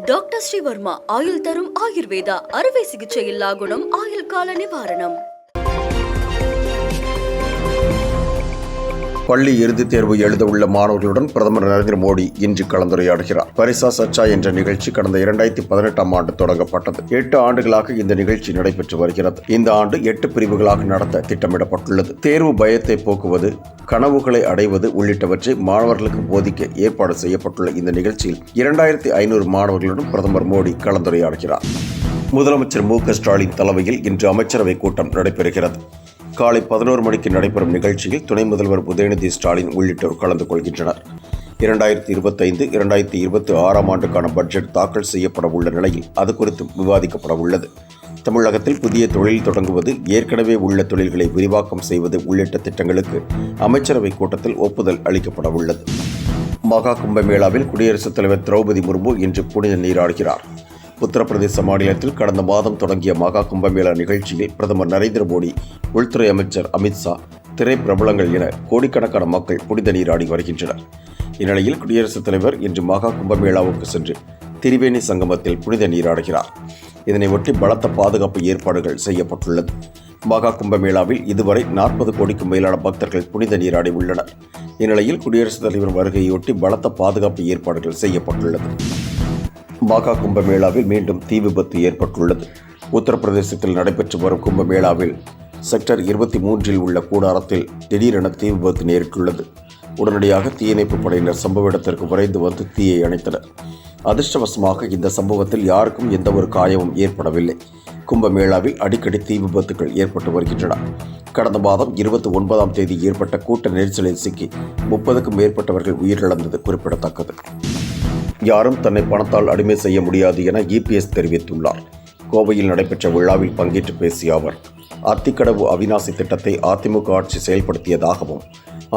Doctor Sreevarma ஆயுள் தரும் ஆயுர்வேதா அறுவை சிகிச்சை இல்லா குணம் ஆயுள் கால நிவாரணம். பள்ளி இறுதித் தேர்வு எழுத உள்ள மாணவர்களுடன் பிரதமர் நரேந்திர மோடி இன்று கலந்துரையாடுகிறார். பரிசா சர்ச்சா என்ற நிகழ்ச்சி கடந்த 2018ஆம் ஆண்டு தொடங்கப்பட்டது. 8 ஆண்டுகளாக இந்த நிகழ்ச்சி நடைபெற்று வருகிறது. இந்த ஆண்டு 8 பிரிவுகளாக நடத்த திட்டமிடப்பட்டுள்ளது. தேர்வு பயத்தை போக்குவது, கனவுகளை அடைவது உள்ளிட்டவற்றை மாணவர்களுக்கு போதிக்க ஏற்பாடு செய்யப்பட்டுள்ள இந்த நிகழ்ச்சியில் 2500 மாணவர்களுடன் பிரதமர் மோடி கலந்துரையாடுகிறார். முதலமைச்சர் மு.க.ஸ்டாலின் தலைமையில் இன்று அமைச்சரவைக் கூட்டம் நடைபெறுகிறது. காலை 11 மணிக்கு நடைபெறும் நிகழ்ச்சியில் துணை முதல்வர் உதயநிதி ஸ்டாலின் உள்ளிட்டோர் கலந்து கொள்கின்றனர். 2025-2026ஆம் ஆண்டுக்கான பட்ஜெட் தாக்கல் செய்யப்பட உள்ள நிலையில் அது குறித்தும் விவாதிக்கப்பட உள்ளது. தமிழகத்தில் புதிய தொழில் தொடங்குவது, ஏற்கனவே உள்ள தொழில்களை விரிவாக்கம் செய்வது உள்ளிட்ட திட்டங்களுக்கு அமைச்சரவைக் கூட்டத்தில் ஒப்புதல் அளிக்கப்பட உள்ளது. மகா கும்பமேளாவில் குடியரசுத் தலைவர் திரௌபதி முர்மு இன்று புனித நீராடுகிறார். உத்தரப்பிரதேச மாநிலத்தில் கடந்த மாதம் தொடங்கிய மகா கும்பமேளா நிகழ்ச்சியில் பிரதமர் நரேந்திர மோடி, உள்துறை அமைச்சர் அமித்ஷா, திரைப்பிரபலங்கள் என கோடிக்கணக்கான மக்கள் புனித நீராடி வருகின்றனர். இந்நிலையில் குடியரசுத் தலைவர் இன்று மகா கும்பமேளாவுக்கு சென்று திரிவேணி சங்கமத்தில் புனித நீராடுகிறார். இதனையொட்டி பலத்த பாதுகாப்பு ஏற்பாடுகள் செய்யப்பட்டுள்ளது. மகா கும்பமேளாவில் இதுவரை 40 கோடிக்கும் மேலான பக்தர்கள் புனித நீராடி உள்ளனர். இந்நிலையில் குடியரசுத் தலைவர் வருகையொட்டி பலத்த பாதுகாப்பு ஏற்பாடுகள் செய்யப்பட்டுள்ளது. மகா கும்பமேளாவில் மீண்டும் தீ விபத்து ஏற்பட்டுள்ளது. உத்தரப்பிரதேசத்தில் நடைபெற்று வரும் கும்பமேளாவில் செக்டர் 23இல் உள்ள கூடாரத்தில் திடீரென தீ விபத்து நேரிட்டுள்ளது. உடனடியாக தீயணைப்பு படையினர் சம்பவ இடத்திற்கு விரைந்து வந்து தீயை அணைத்தனர். அதிர்ஷ்டவசமாக இந்த சம்பவத்தில் யாருக்கும் எந்த ஒரு காயமும் ஏற்படவில்லை. கும்பமேளாவில் அடிக்கடி தீ விபத்துகள் ஏற்பட்டு வருகின்றன. கடந்த மாதம் 29ஆம் தேதி ஏற்பட்ட கூட்ட நெரிசலில் சிக்கி 30க்கும் மேற்பட்டவர்கள் உயிரிழந்தது குறிப்பிடத்தக்கது. யாரும் தன்னை பணத்தால் அடிமை செய்ய முடியாது என இபிஎஸ் தெரிவித்துள்ளார். கோவையில் நடைபெற்ற விழாவில் பங்கேற்று பேசிய அவர், அத்திக்கடவு அவிநாசி திட்டத்தை அதிமுக ஆட்சி செயல்படுத்தியதாகவும்,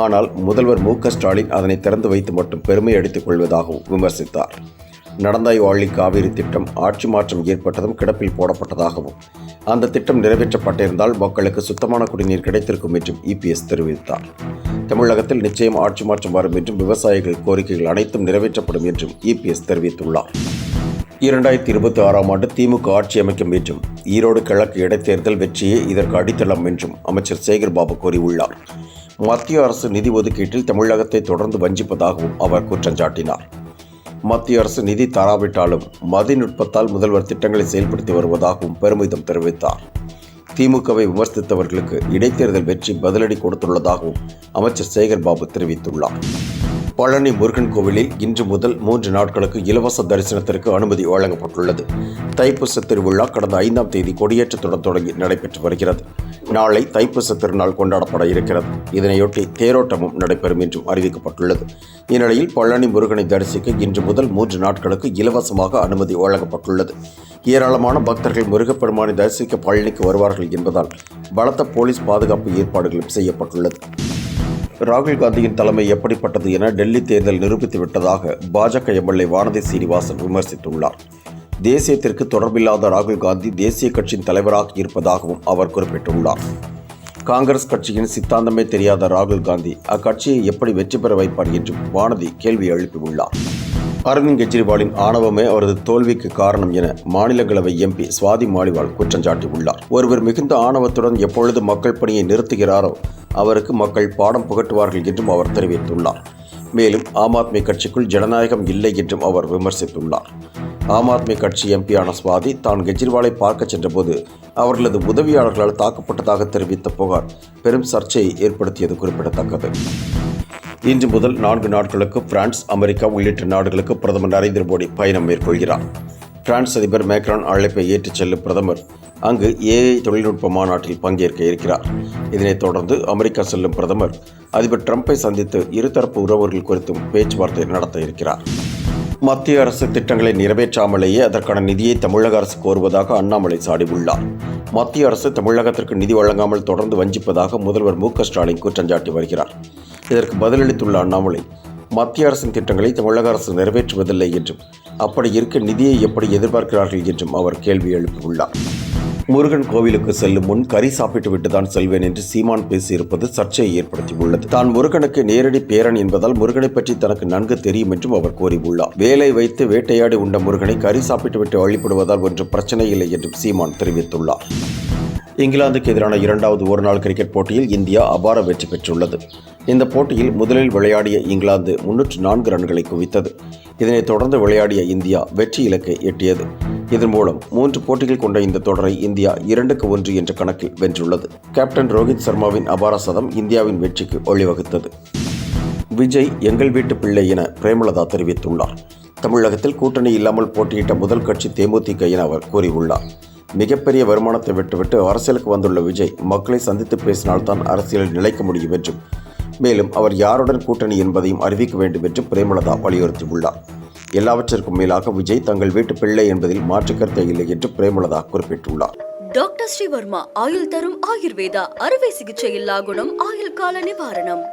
ஆனால் முதல்வர் மு.க.ஸ்டாலின் அதனை திறந்து வைத்து மட்டும் பெருமை அடித்துக் கொள்வதாகவும் விமர்சித்தார். நடந்தாய் வாழி காவிரி திட்டம் ஆட்சி மாற்றம் ஏற்பட்டதும் கிடப்பில் போடப்பட்டதாகவும், அந்த திட்டம் நிறைவேற்றப்பட்டிருந்தால் மக்களுக்கு சுத்தமான குடிநீர் கிடைத்திருக்கும் என்றும் இபிஎஸ் தெரிவித்தார். தமிழகத்தில் நிச்சயம் ஆட்சி மாற்றம் வரும் என்றும், விவசாயிகள் கோரிக்கைகள் அனைத்தும் நிறைவேற்றப்படும் என்றும் இபிஎஸ் தெரிவித்துள்ளார். 2026ஆம் ஆண்டு திமுக ஆட்சி அமைக்கும் என்றும், ஈரோடு கிழக்கு இடைத்தேர்தல் வெற்றியே இதற்கு அடித்தளம் என்றும் அமைச்சர் சேகர்பாபு கூறியுள்ளார். மத்திய அரசு நிதி ஒதுக்கீட்டில் தமிழகத்தை தொடர்ந்து வஞ்சிப்பதாகவும் அவர் குற்றம் சாட்டினார். மத்திய அரசு நிதி தராவிட்டாலும் மதிநுட்பத்தால் முதல்வர் திட்டங்களை செயல்படுத்தி வருவதாகவும் பெருமிதம் தெரிவித்தார். திமுகவை விமர்சித்தவர்களுக்கு இடைத்தேர்தல் வெற்றி பதிலடி கொடுத்துள்ளதாகவும் அமைச்சர் சேகர்பாபு தெரிவித்துள்ளார். பழனி முருகன் கோவிலில் இன்று முதல் 3 நாட்களுக்கு இலவச தரிசனத்திற்கு அனுமதி வழங்கப்பட்டுள்ளது. தைப்பூச திருவிழா கடந்த 5ஆம் தேதி கொடியேற்றத்துடன் தொடங்கி நடைபெற்று வருகிறது. நாளை தைப்பூச திருநாள் கொண்டாடப்பட இருக்கிறது. இதனையொட்டி தேரோட்டமும் நடைபெறும் என்றும் அறிவிக்கப்பட்டுள்ளது. இந்நிலையில் பழனி முருகனை தரிசிக்க இன்று முதல் 3 நாட்களுக்கு இலவசமாக அனுமதி வழங்கப்பட்டுள்ளது. ஏராளமான பக்தர்கள் முருகப்பெருமானை தரிசிக்க பழனிக்கு வருவார்கள் என்பதால் பலத்த போலீஸ் பாதுகாப்பு ஏற்பாடுகளும் செய்யப்பட்டுள்ளது. ராகுல் காந்தியின் தலைமை எப்படிப்பட்டது என டெல்லி தேர்தல் நிரூபித்து விட்டதாக பாஜக எம்எல்ஏ வானதி சீனிவாசன் விமர்சித்துள்ளார். தேசியத்திற்கு தொடர்பில்லாத ராகுல் காந்தி தேசிய கட்சியின் தலைவராக இருப்பதாகவும் அவர் குறிப்பிட்டுள்ளார். காங்கிரஸ் கட்சியின் சித்தாந்தமே தெரியாத ராகுல் காந்தி அக்கட்சியை எப்படி வெற்றி பெற வைப்பார் என்றும் வானதி கேள்வி எழுப்பியுள்ளார். அரவிந்த் கெஜ்ரிவாலின் ஆணவமே அவரது தோல்விக்கு காரணம் என மாநிலங்களவை எம்பி சுவாதி மாலிவால் குற்றம் சாட்டியுள்ளார். ஒருவர் மிகுந்த ஆணவத்துடன் எப்பொழுது மக்கள் பணியை நிறுத்துகிறாரோ அவருக்கு மக்கள் பாடம் புகட்டுவார்கள் என்றும் அவர் தெரிவித்துள்ளார். மேலும் ஆம் ஆத்மி கட்சிக்குள் ஜனநாயகம் இல்லை என்றும் அவர் விமர்சித்துள்ளார். ஆம் ஆத்மி கட்சி எம்பியான சுவாதி தான் கெஜ்ரிவாலை பார்க்க சென்றபோது அவர்களது உதவியாளர்களால் தாக்கப்பட்டதாக தெரிவித்த புகார் பெரும் சர்ச்சையை ஏற்படுத்தியது குறிப்பிடத்தக்கது. இன்று முதல் 4 நாட்களுக்கு பிரான்ஸ், அமெரிக்கா உள்ளிட்ட நாடுகளுக்கு பிரதமர் நரேந்திர மோடி பயணம் மேற்கொள்கிறார். பிரான்ஸ் அதிபர் மேக்ரான் அழைப்பை ஏற்றுச் செல்லும் பிரதமர் அங்கு ஏஐ தொழில்நுட்ப மாநாட்டில் பங்கேற்க இருக்கிறார். இதனைத் தொடர்ந்து அமெரிக்கா செல்லும் பிரதமர் அதிபர் டிரம்பை சந்தித்து இருதரப்பு உறவுகள் குறித்தும் பேச்சுவார்த்தை நடத்த இருக்கிறார். மத்திய அரசு திட்டங்களை நிறைவேற்றாமலேயே அதற்கான நிதியை தமிழக அரசு கோருவதாக அண்ணாமலை சாடியுள்ளார். மத்திய அரசு தமிழகத்திற்கு நிதி வழங்காமல் தொடர்ந்து வஞ்சிப்பதாக முதல்வர் மு.க.ஸ்டாலின் குற்றம் சாட்டி வருகிறார். இதற்கு பதிலளித்துள்ள அண்ணாமலை, மத்திய அரசின் திட்டங்களை தமிழக அரசு நிறைவேற்றுவதில்லை என்றும், அப்படி இருக்க நிதியை எப்படி எதிர்பார்க்கிறார்கள் என்றும் அவர் கேள்வி எழுப்பியுள்ளார். முருகன் கோவிலுக்கு செல்லும் முன் கறி சாப்பிட்டு விட்டுதான் செல்வேன் என்று சீமான் பேசியிருப்பது சர்ச்சையை ஏற்படுத்தியுள்ளது. தான் முருகனுக்கு நேரடி பேரன் என்பதால் முருகனை பற்றி தனக்கு நன்கு தெரியும் என்றும் அவர் கூறியுள்ளார். வேலை வைத்து வேட்டையாடி உண்ட முருகனை கறி சாப்பிட்டு விட்டு வழிபடுவதால் ஒன்றும் பிரச்சனை இல்லை என்றும் சீமான் தெரிவித்துள்ளார். இங்கிலாந்துக்கு எதிரான 2வது ஒருநாள் கிரிக்கெட் போட்டியில் இந்தியா அபார வெற்றி பெற்றுள்ளது. இந்த போட்டியில் முதலில் விளையாடிய இங்கிலாந்து 304 ரன்களை குவித்தது. இதனைத் தொடர்ந்து விளையாடிய இந்தியா வெற்றி இலக்கை எட்டியது. இதன் மூலம் 3 போட்டிகள் கொண்ட இந்த தொடரை இந்தியா 2-1 என்ற கணக்கில் வென்றுள்ளது. கேப்டன் ரோஹித் சர்மாவின் அபார சதம் இந்தியாவின் வெற்றிக்கு வழிவகுத்தது. விஜய் எங்கள் வீட்டு பிள்ளை என பிரேமலதா தெரிவித்துள்ளார். தமிழகத்தில் கூட்டணி இல்லாமல் போட்டியிட்ட முதல் கட்சி தேமுதிக என அவர் கூறியுள்ளார். மிகப்பெரிய வருமானத்தை விட்டுவிட்டு அரசியலுக்கு வந்துள்ள விஜய் மக்களை சந்தித்து பேசினால்தான் அரசியலில் நிலைக்க முடியும் என்றும், மேலும் அவர் யாருடன் கூட்டணி என்பதையும் அறிவிக்க வேண்டும் என்று பிரேமலதா வலியுறுத்தியுள்ளார். எல்லாவற்றிற்கும் மேலாக விஜய் தங்கள் வீட்டு பிள்ளை என்பதில் மாற்று கருத்தே இல்லை என்று பிரேமலதா குறிப்பிட்டுள்ளார். டாக்டர் ஸ்ரீவர்மா ஆயுள் தரும் ஆயுர்வேதா அறுவை சிகிச்சை இல்லா குணம் ஆயுள் கால நிவாரணம்.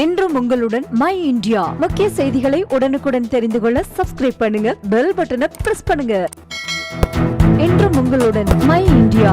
என்றும் உங்களுடன் மை இந்தியா. முக்கிய செய்திகளை உடனுக்குடன் தெரிந்து கொள்ள சப்ஸ்கிரைப் பண்ணுங்க, பெல் பட்டனை பிரஸ் பண்ணுங்க. என்றும் உங்களுடன் மை இந்தியா.